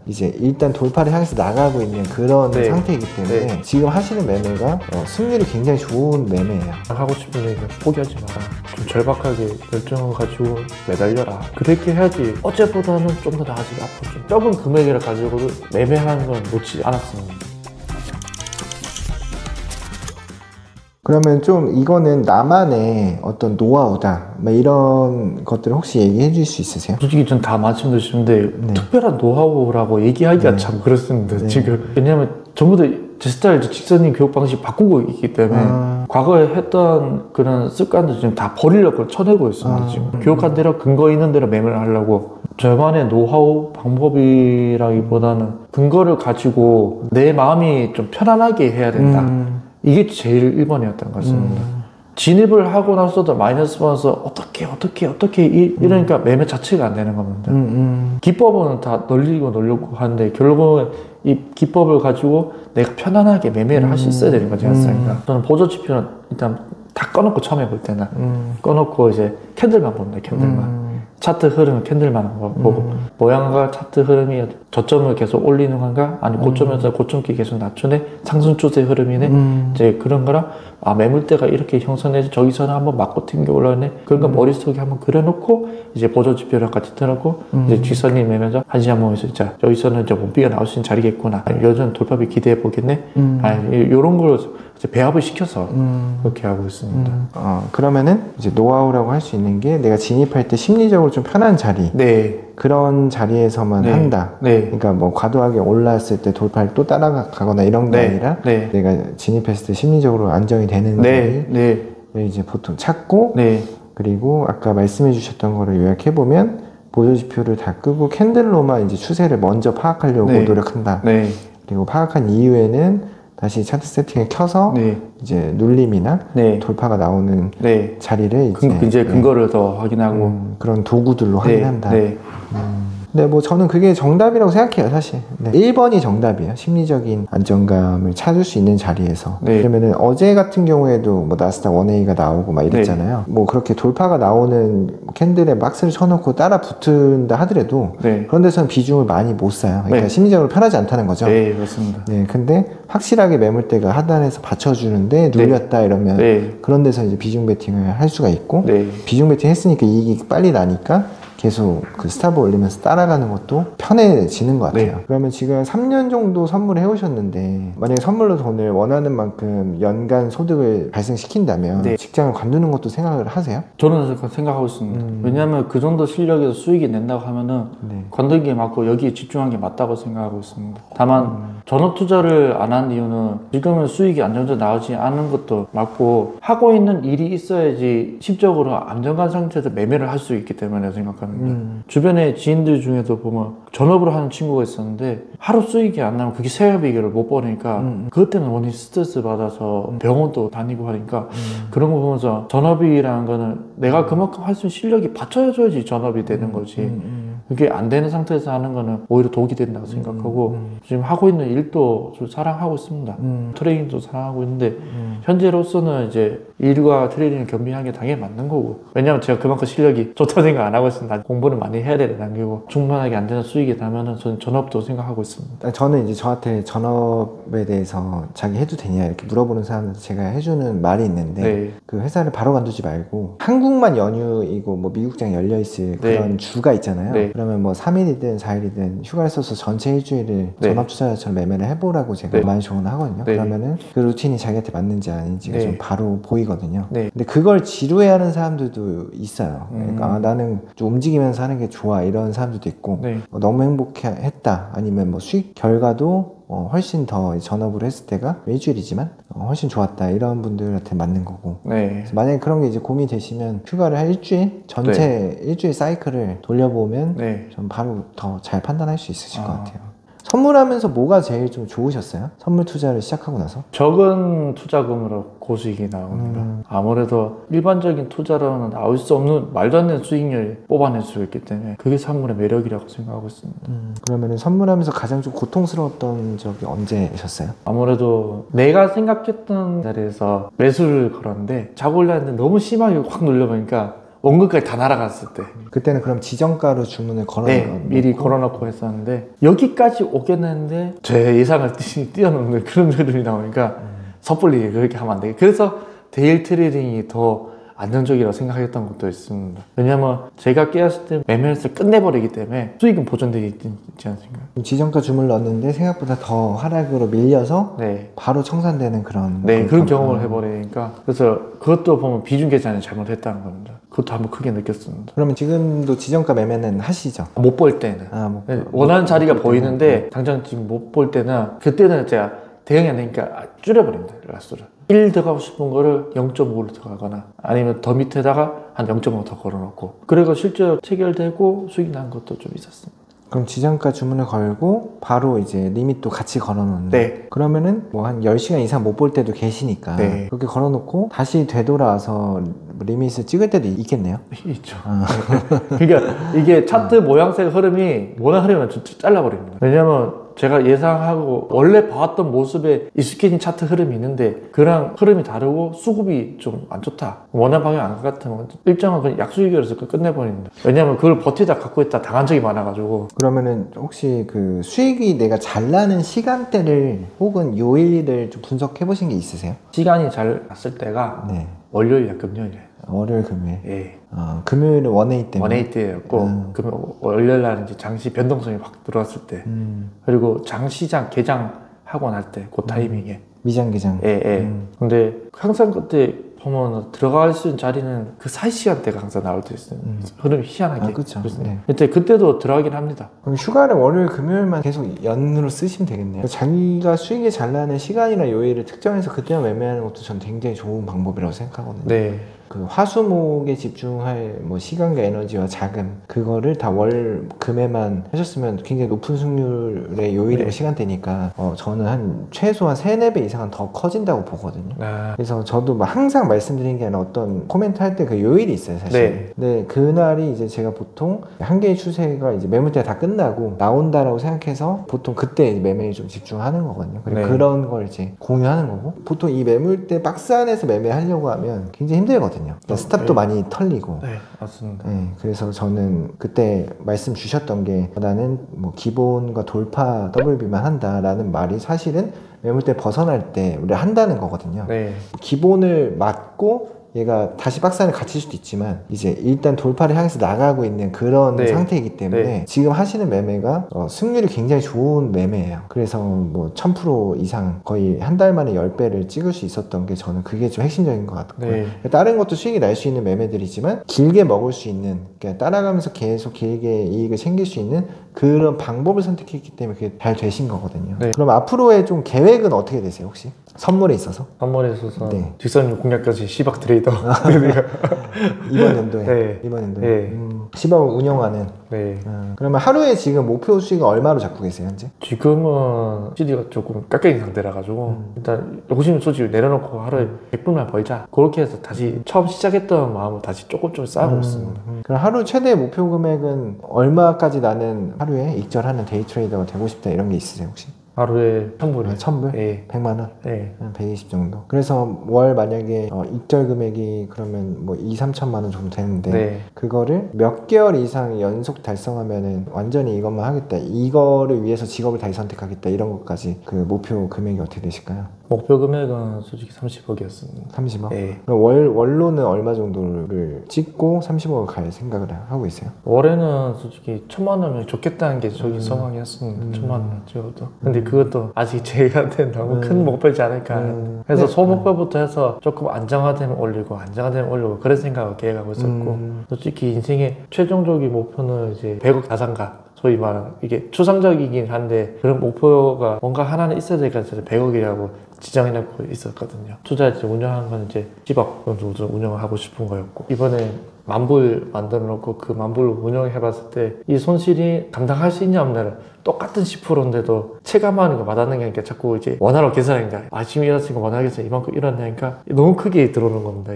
이제 일단 돌파를 향해서 나가고 있는 그런 네. 상태이기 때문에 네. 지금 하시는 매매가 승률이 굉장히 좋은 매매예요. 하고 싶은데 이거 포기하지 마라. 좀 절박하게 열정을 가지고 매달려라. 그렇게 해야지 어제보다는 좀 더 나아지게 앞으로 좀 적은 금액을 가지고도 매매하는 건 놓지 않았습니다. 그러면 좀 이거는 나만의 어떤 노하우다 뭐 이런 것들을 혹시 얘기해 줄 수 있으세요? 솔직히 전 다 말씀드리는데 네. 특별한 노하우라고 얘기하기가 네. 참 그렇습니다. 네. 지금 왜냐면 전부 다 제 스타일, 직선님 교육 방식 바꾸고 있기 때문에 과거에 했던 그런 습관들 지금 다 버리려고 쳐내고 있습니다. 지금 교육한 대로 근거 있는 대로 매매를 하려고. 저만의 노하우 방법이라기보다는 근거를 가지고 내 마음이 좀 편안하게 해야 된다. 이게 제일 1번이었던 것 같습니다. 진입을 하고 나서도 마이너스 받아서 어떻게 이러니까 매매 자체가 안 되는 겁니다. 기법은 다 널리고 하는데 결국은 이 기법을 가지고 내가 편안하게 매매를 할 수 있어야 되는 거지 않습니까? 저는 보조 지표는 일단 다 꺼놓고 처음 해볼 때는 꺼놓고 이제 캔들만 봅니다. 캔들만. 차트 흐름은 캔들만 보고 모양과 차트 흐름이 저점을 계속 올리는 건가 아니 고점에서 고점기 계속 낮추네 상승 추세 흐름이네 이제 그런 거랑 아 매물대가 이렇게 형성해서 저기서는 한번 맞고 튕겨 올라오네 그런 거 머릿속에 한번 그려놓고 이제 보조 지표랑 같이 틀어놓고 이제 직선님 매면서 한 시간 보면서 자 여기서는 이제 원비가 나올 수 있는 자리겠구나 여전 돌파비 기대해 보겠네 요런 걸 이제 배합을 시켜서 그렇게 하고 있습니다. 그러면은 이제 노하우라고 할 수 있는 게 내가 진입할 때 심리적으로 좀 편한 자리 네. 그런 자리에서만 네. 한다. 네. 그러니까 뭐 과도하게 올라왔을 때 돌파를 또 따라가거나 이런 게 네. 아니라 네. 내가 진입했을 때 심리적으로 안정이 되는 네. 자리를 이제 보통 찾고 네. 그리고 아까 말씀해 주셨던 거를 요약해 보면 보조지표를 다 끄고 캔들로만 이제 추세를 먼저 파악하려고 네. 노력한다. 네. 그리고 파악한 이후에는 다시 차트 세팅을 켜서 네. 이제 눌림이나 네. 돌파가 나오는 네. 자리를 이제 근거를 더 확인하고 그런 도구들로 확인한다. 네. 네, 뭐 저는 그게 정답이라고 생각해요, 사실. 네. 1번이 정답이에요. 심리적인 안정감을 찾을 수 있는 자리에서. 네. 그러면은 어제 같은 경우에도 뭐 나스닥 1A가 나오고 막 이랬잖아요. 뭐 그렇게 돌파가 나오는 캔들에 박스를 쳐놓고 따라 붙은다 하더라도 네. 그런 데서는 비중을 많이 못 사요. 그러니까 네. 심리적으로 편하지 않다는 거죠. 네, 그렇습니다. 네, 근데 확실하게 매물대가 하단에서 받쳐주는데 눌렸다 이러면 네. 그런 데서 이제 비중 베팅을 할 수가 있고 네. 비중 베팅 했으니까 이익이 빨리 나니까 계속 그 스탑을 올리면서 따라가는 것도 편해지는 것 같아요. 네. 그러면 지금 3년 정도 선물을 해오셨는데 만약에 선물로 돈을 원하는 만큼 연간 소득을 발생시킨다면 네. 직장을 관두는 것도 생각을 하세요? 저는 생각하고 있습니다. 왜냐하면 그 정도 실력에서 수익이 낸다고 하면은 네. 관두는 게 맞고 여기에 집중한 게 맞다고 생각하고 있습니다. 다만 전업 투자를 안 한 이유는 지금은 수익이 안정적으로 나오지 않은 것도 맞고 하고 있는 일이 있어야지 심적으로 안정감 상태에서 매매를 할 수 있기 때문에 생각합니다. 주변에 지인들 중에도 보면 전업으로 하는 친구가 있었는데 하루 수익이 안 나면 그게 생활비결을 못 버니까 그것 때문에 원인 스트레스 받아서 병원도 다니고 하니까 그런 거 보면서 전업이라는 거는 내가 그만큼 할 수 있는 실력이 받쳐줘야지 전업이 되는 거지 그게 안 되는 상태에서 하는 거는 오히려 독이 된다고 생각하고 지금 하고 있는 일도 좀 사랑하고 있습니다. 트레이닝도 사랑하고 있는데 현재로서는 이제 일과 트레이닝을 겸비하는 게 당연히 맞는 거고 왜냐면 제가 그만큼 실력이 좋다고 생각 안 하고 있습니다. 공부를 많이 해야 되는 단계고 충분하게 안 되는 수익이 나면은 저는 전업도 생각하고 있습니다. 저는 이제 저한테 전업에 대해서 자기 해도 되냐 이렇게 물어보는 사람한테 제가 해주는 말이 있는데 네. 그 회사를 바로 관두지 말고 한국만 연휴이고 뭐 미국장 열려있을 네. 그런 주가 있잖아요. 네. 그러면 뭐 3일이든 4일이든 휴가를 써서 전체 일주일을 네. 전업투자자처럼 매매를 해보라고 제가 네. 많이 조언을 하거든요. 네. 그러면은 그 루틴이 자기한테 맞는지 아닌지가 네. 좀 바로 보이거든요. 네. 근데 그걸 지루해하는 사람들도 있어요. 그러니까 아, 나는 좀 움직이면서 하는 게 좋아 이런 사람들도 있고 네. 너무 행복했다 아니면 뭐 수익 결과도 훨씬 더 전업으로 했을 때가 일주일이지만 훨씬 좋았다 이런 분들한테 맞는 거고 네. 그래서 만약에 그런 게 이제 고민이 되시면 휴가를 한 일주일 전체 일주일 사이클을 돌려보면 네. 좀 바로 더 잘 판단할 수 있으실 것 같아요. 선물하면서 뭐가 제일 좀 좋으셨어요? 선물 투자를 시작하고 나서? 적은 투자금으로 고수익이 나옵니다. 아무래도 일반적인 투자로는 나올 수 없는 말도 안 되는 수익률을 뽑아낼 수 있기 때문에 그게 선물의 매력이라고 생각하고 있습니다. 그러면은 선물하면서 가장 좀 고통스러웠던 적이 언제셨어요? 아무래도 내가 생각했던 자리에서 매수를 걸었는데 자고 올랐는데 너무 심하게 확 눌려보니까 원금까지 다 날아갔을 때 그때는 그럼 지정가로 주문을 걸어놓고 네, 미리 걸어놓고 했었는데 여기까지 오겠는데 제 예상을 뛰어넘는 그런 흐름이 나오니까 섣불리 그렇게 하면 안 되게 그래서 데일 트레이딩이 더 안정적이라고 생각했던 것도 있습니다. 왜냐면 제가 깨었을 때 매매를 끝내버리기 때문에 수익은 보존되어 있지 않습니까? 지정가 주문을 넣었는데 생각보다 더 하락으로 밀려서 네. 바로 청산되는 그런 그런 경험을 해버리니까 그래서 그것도 보면 비중 계산을 잘못했다는 겁니다. 그것도 한번 크게 느꼈습니다. 그러면 지금도 지정가 매매는 하시죠? 못 볼 때는 원하는 자리가 보이는데 당장 지금 못 볼 때는 그때는 제가 대응이 안 되니까 줄여버립니다. 라스를 1 들어가고 싶은 거를 0.5로 들어가거나 아니면 더 밑에다가 한 0.5 더 걸어놓고 그래서 실제로 체결되고 수익 난 것도 좀 있었습니다. 그럼 지정가 주문을 걸고 바로 이제 리밋도 같이 걸어놓는데 네. 그러면은 뭐 한 10시간 이상 못 볼 때도 계시니까 네. 그렇게 걸어놓고 다시 되돌아와서 리밋을 찍을 때도 있겠네요. 있죠. 그러니까 이게 차트 모양새 흐름이 원하는 흐름은 잘라버립니다. 왜냐면 제가 예상하고 원래 봐왔던 모습에 익숙해진 차트 흐름이 있는데 그랑 흐름이 다르고 수급이 좀 안 좋다 원하는 방향 안 같으면 일정한 그냥 약수익으로서 끝내버립니다. 왜냐면 그걸 버티다 갖고 있다 당한 적이 많아가지고. 그러면은 혹시 그 수익이 내가 잘 나는 시간대를 혹은 요일을 좀 분석해 보신 게 있으세요? 시간이 잘 났을 때가 네. 월요일이야 금요일이에요. 월요일 금요일. 예. 금요일은 원웨이 때문에. 원웨이 때였고 월요일 날 이제 장시 변동성이 확 들어왔을 때 그리고 장시장 개장하고 날 때 그 타이밍에 미장개장. 예. 근데 항상 그때 보면 들어갈 수 있는 자리는 그 사이 시간대가 항상 나올 때 있어요. 흐름이 희한하게. 그렇죠. 네. 그때도 들어가긴 합니다. 그럼 휴가를 월요일 금요일만 계속 연으로 쓰시면 되겠네요. 자기가 수익이 잘 나는 시간이나 요일을 특정해서 그때만 매매하는 것도 전 굉장히 좋은 방법이라고 생각하거든요. 네. 그 화수목에 집중할 뭐 시간과 에너지와 자금 그거를 다 월 금에만 하셨으면 굉장히 높은 승률의 요일이고 네. 시간대니까 저는 한 최소한 3-4배 이상은 더 커진다고 보거든요. 그래서 저도 막 항상 말씀드리는 게 아니라 어떤 코멘트 할 때 그 요일이 있어요 사실. 네. 근데 그날이 이제 제가 보통 한 개의 추세가 이제 매물대가 다 끝나고 나온다라고 생각해서 보통 그때 매매에 좀 집중하는 거거든요. 그리고 네. 그런 걸 이제 공유하는 거고 보통 이 매물대 박스 안에서 매매하려고 하면 굉장히 힘들거든요. 스탑도 많이 털리고. 네, 맞습니다. 네, 그래서 저는 그때 말씀 주셨던 게 나는 뭐 기본과 돌파 WB만 한다라는 말이 사실은 매물대 벗어날 때 우리가 한다는 거거든요. 네. 기본을 맞고 얘가 다시 박스 안에 갇힐 수도 있지만 이제 일단 돌파를 향해서 나가고 있는 그런 네. 상태이기 때문에 네. 지금 하시는 매매가 승률이 굉장히 좋은 매매예요. 그래서 뭐 1000% 이상 거의 한 달 만에 10배를 찍을 수 있었던 게 저는 그게 좀 핵심적인 것 같고요. 네. 다른 것도 수익이 날 수 있는 매매들이지만 길게 먹을 수 있는 그러니까 따라가면서 계속 길게 이익을 챙길 수 있는 그런 방법을 선택했기 때문에 그게 잘 되신 거거든요. 네. 그럼 앞으로의 좀 계획은 어떻게 되세요 혹시? 선물에 있어서? 선물에 있어서 네. 뒷선 공략까지 시박 트레이더 이번 연도에 네. 이번 연도에 네. 시범을 운영하는. 네. 그러면 하루에 지금 목표 수익은 얼마로 잡고 계세요 현재? 지금은 CD가 조금 깎여있는 상태라 가지고 일단 욕심 소지를 내려놓고 하루에 100불만 벌자 그렇게 해서 다시 처음 시작했던 마음을 다시 조금 쌓고 있습니다. 그럼 하루 최대 목표 금액은 얼마까지 나는 하루에 익절하는 데이 트레이더가 되고 싶다 이런 게 있으세요 혹시? 하루에 1000불이요. 1000불? 네. 100만원? 네. 한 120 정도. 그래서 월 만약에 익절 금액이 그러면 뭐 2-3천만 원 정도 되는데 네. 그거를 몇 개월 이상 연속 달성하면은 완전히 이것만 하겠다. 이거를 위해서 직업을 다시 선택하겠다. 이런 것까지 그 목표 금액이 어떻게 되실까요? 목표 금액은 솔직히 30억이었습니다. 30억? 네. 그럼 월로는 얼마 정도를 찍고 30억을 갈 생각을 하고 있어요? 올해는 솔직히 1000만 원이면 좋겠다는 게 저기 소망이었습니다. 1000만 원 찍어도. 근데 그것도 아직 제가한테 너무 큰 목표지 않을까. 그래서 네. 소목표부터 해서 조금 안정화되면 올리고 안정화되면 올리고 그런 생각을 계획하고 있었고 솔직히 인생의 최종적인 목표는 이제 100억 다산가 소위 말하는 이게 추상적이긴 한데 그런 목표가 뭔가 하나는 있어야 되니까 100억이라고 지정해놓고 있었거든요. 투자를 운영한 건 이제 10억 정도 운영을 하고 싶은 거였고 이번에 10,000불 만들어 놓고 그 10,000불 운영해봤을 때 이 손실이 감당할 수 있냐 없냐를 똑같은 10%인데도 체감하는 거 와닿는 게 아니라 자꾸 이제 원화로 계산하니까 지금 일어났으니까 원화 계산 이만큼 일어나니까 너무 크게 들어오는 겁니다.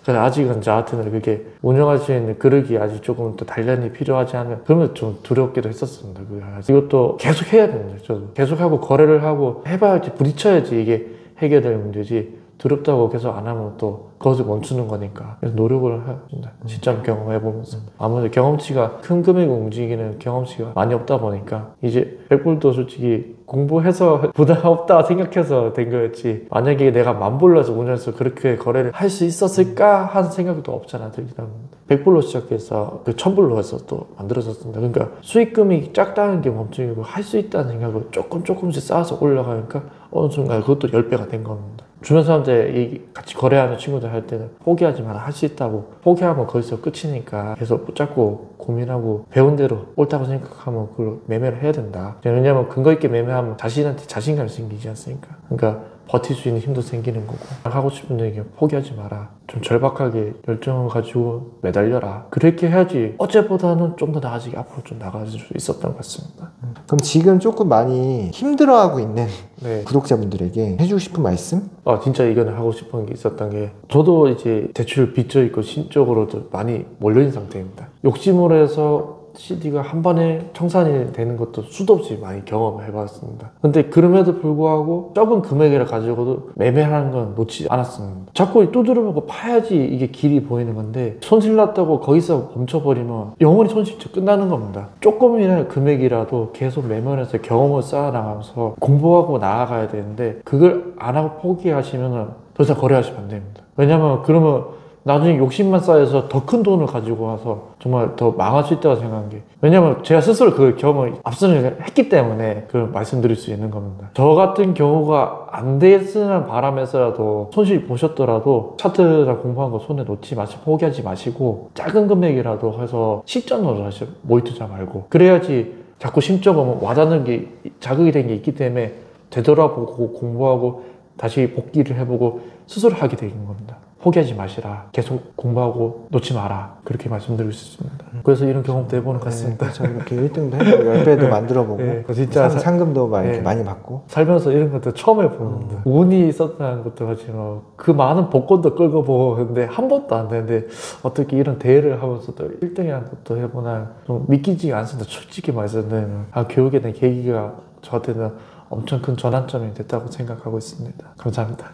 그래서 아직은 저한테는 그게 운영할 수 있는 그릇이 아직 조금 더 단련이 필요하지 않으면 그러면 좀 두렵기도 했었습니다. 이것도 계속 해야 됩니다. 저도 계속하고 거래를 하고 해봐야지 부딪혀야지 이게 해결될 문제지 두렵다고 계속 안 하면 또 그것을 멈추는 거니까 그래서 노력을 해야 직접 경험해보면서 아무래도 경험치가 큰 금액을 움직이는 경험치가 많이 없다 보니까 이제 100불도 솔직히 공부해서 부담 없다 생각해서 된 거였지 만약에 내가 10,000불로 운영해서 그렇게 거래를 할 수 있었을까 하는 생각도 없잖아 들기다 100불로 시작해서 그 1,000불로 해서 또 만들어졌습니다. 그러니까 수익금이 작다는 게 멈추고 할 수 있다는 생각으로 조금씩 쌓아서 올라가니까 어느 순간 그것도 10배가 된 겁니다. 주변 사람들 같이 거래하는 친구들 할 때는 포기하지 마라 할 수 있다고 포기하면 거기서 끝이니까 계속 붙잡고 고민하고 배운 대로 옳다고 생각하면 그걸 매매를 해야 된다. 왜냐면 근거 있게 매매하면 자신한테 자신감이 생기지 않습니까? 그러니까 버틸 수 있는 힘도 생기는 거고 하고 싶은 얘기 포기하지 마라. 좀 절박하게 열정을 가지고 매달려라. 그렇게 해야지 어제보다는 좀 더 나아지게 앞으로 좀 나가줄 수 있었던 것 같습니다. 그럼 지금 조금 많이 힘들어하고 있는 네. 구독자분들에게 해주고 싶은 말씀? 진짜 이거는 하고 싶은 게 있었던 게 저도 이제 대출 빚져 있고 신적으로도 많이 몰려있는 상태입니다. 욕심으로 해서 CD가 한 번에 청산이 되는 것도 수도 없이 많이 경험을 해봤습니다. 근데 그럼에도 불구하고 적은 금액을 가지고도 매매하는 건 놓지 않았습니다. 자꾸 두드려보고 파야지 이게 길이 보이는 건데 손실 났다고 거기서 멈춰버리면 영원히 손실 끝나는 겁니다. 조금이나 금액이라도 계속 매매해서 경험을 쌓아나가면서 공부하고 나아가야 되는데 그걸 안 하고 포기하시면 더 이상 거래하시면 안 됩니다. 왜냐면 그러면 나중에 욕심만 쌓여서 더 큰 돈을 가지고 와서 정말 더 망할 수 있다고 생각한 게 왜냐면 제가 스스로 그 경험을 앞서는 했기 때문에 그걸 말씀드릴 수 있는 겁니다. 저 같은 경우가 안 됐으면 바람에서라도 손실 보셨더라도 차트나 공부한 거 손에 놓지 마시고 포기하지 마시고 작은 금액이라도 해서 실전으로 하시고 모의 투자 말고 그래야지 자꾸 심적으로 와닿는 게 자극이 된 게 있기 때문에 되돌아보고 공부하고 다시 복귀를 해보고 스스로 하게 되는 겁니다. 포기하지 마시라. 계속 공부하고 놓지 마라. 그렇게 말씀드릴 수 있습니다. 그래서 이런 경험도 해보는 것 같습니다. 저 이렇게 1등도 해보고 10배도 만들어보고 네, 진짜 상금도 막 이렇게 네. 많이 받고 살면서 이런 것도 처음 해보는데 운이 있었다는 것도 하지만 그 많은 복권도 끌고 보고 근데 한 번도 안 되는데 어떻게 이런 대회를 하면서도 1등이라는 것도 해보나 좀 믿기지가 않습니다. 솔직히 말씀드리면 교육에 대한 계기가 저한테는 엄청 큰 전환점이 됐다고 생각하고 있습니다. 감사합니다.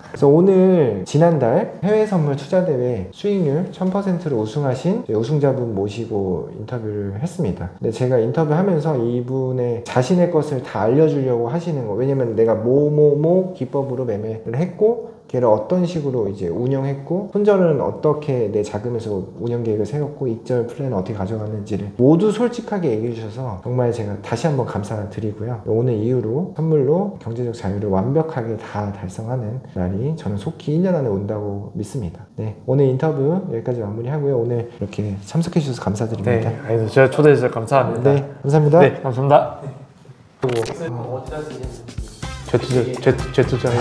그래서 오늘 지난달 해외 선물 투자대회 수익률 1000%로 우승하신 우승자분 모시고 인터뷰를 했습니다. 근데 제가 인터뷰하면서 이분의 자신의 것을 다 알려주려고 하시는 거 왜냐면 내가 뭐뭐뭐 기법으로 매매를 했고 걔를 어떤 식으로 이제 운영했고 손절은 어떻게 내 자금에서 운영 계획을 세웠고 익절 플랜을 어떻게 가져갔는지를 모두 솔직하게 얘기해 주셔서 정말 제가 다시 한번 감사드리고요. 오늘 이후로 선물로 경제적 자유를 완벽하게 다 달성하는 날이 저는 속히 1년 안에 온다고 믿습니다. 네, 오늘 인터뷰 여기까지 마무리하고요. 오늘 이렇게 참석해 주셔서 감사드립니다. 네, 제가 초대해 주셔서 감사합니다. 네, 감사합니다. 네, 감사합니다. 재투자요.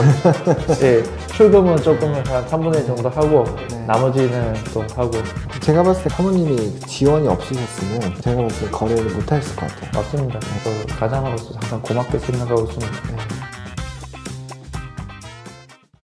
네, 출금은 조금 한 3분의 1 정도 하고 네. 나머지는 또 하고 제가 봤을 때 커머님이 지원이 없으셨으면 제가 봤을 때 거래를 못 했을 것 같아요. 맞습니다. 저 가장으로서 항상 고맙게 생각하고 있습니다. 네.